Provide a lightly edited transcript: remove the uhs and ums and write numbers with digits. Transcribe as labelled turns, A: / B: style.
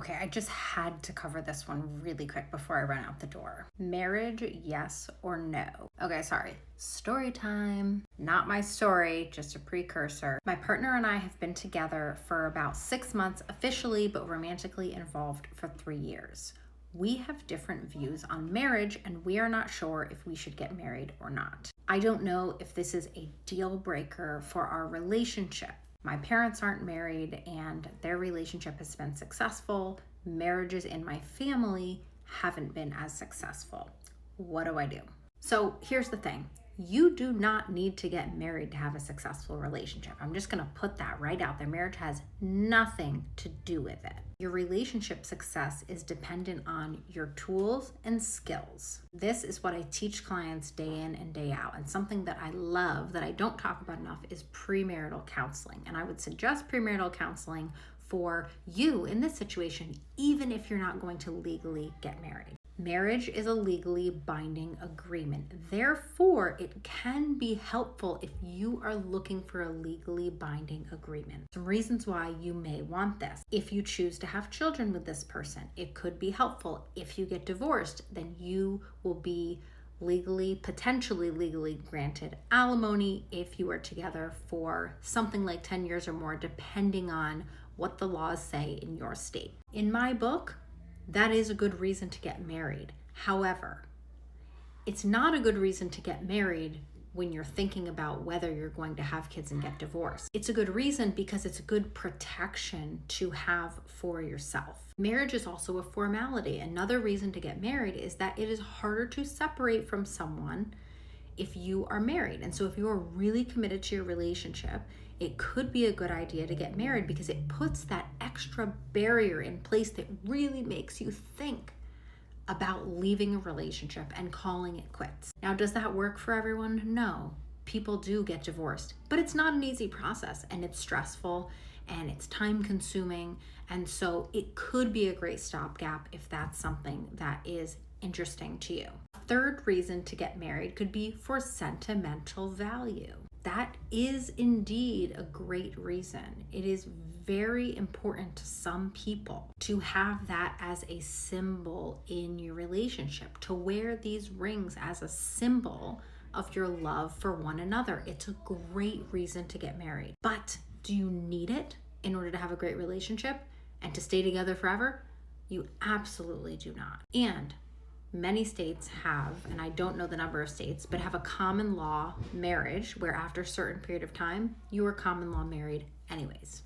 A: Okay, I just had to cover this one really quick before I run out the door. Marriage, yes or no? Okay, sorry. Story time. Not my story, just a precursor. My partner and I have been together for about 6 months officially, but romantically involved for 3 years. We have different views on marriage, and we are not sure if we should get married or not. I don't know if this is a deal breaker for our relationship. My parents aren't married and their relationship has been successful. Marriages in my family haven't been as successful. What do I do? So here's the thing. You do not need to get married to have a successful relationship. I'm just going to put that right out there. Marriage has nothing to do with it. Your relationship success is dependent on your tools and skills. This is what I teach clients day in and day out. And something that I love that I don't talk about enough is premarital counseling. And I would suggest premarital counseling for you in this situation, even if you're not going to legally get married. Marriage is a legally binding agreement. Therefore, it can be helpful if you are looking for a legally binding agreement. Some reasons why you may want this. If you choose to have children with this person, it could be helpful. If you get divorced, then you will be potentially legally granted alimony if you are together for something like 10 years or more, depending on what the laws say in your state. In my book, that is a good reason to get married. However, it's not a good reason to get married when you're thinking about whether you're going to have kids and get divorced. It's a good reason because it's a good protection to have for yourself. Marriage is also a formality. Another reason to get married is that it is harder to separate from someone if you are married. And so if you are really committed to your relationship, it could be a good idea to get married because it puts that extra barrier in place that really makes you think about leaving a relationship and calling it quits. Now, does that work for everyone? No. People do get divorced, but it's not an easy process and it's stressful and it's time consuming. And so it could be a great stopgap if that's something that is interesting to you. A third reason to get married could be for sentimental value. That is indeed a great reason. It is very important to some people to have that as a symbol in your relationship, to wear these rings as a symbol of your love for one another. It's a great reason to get married. But do you need it in order to have a great relationship and to stay together forever? You absolutely do not. And many states have, and I don't know the number of states, but have a common law marriage where after a certain period of time, you are common law married anyways.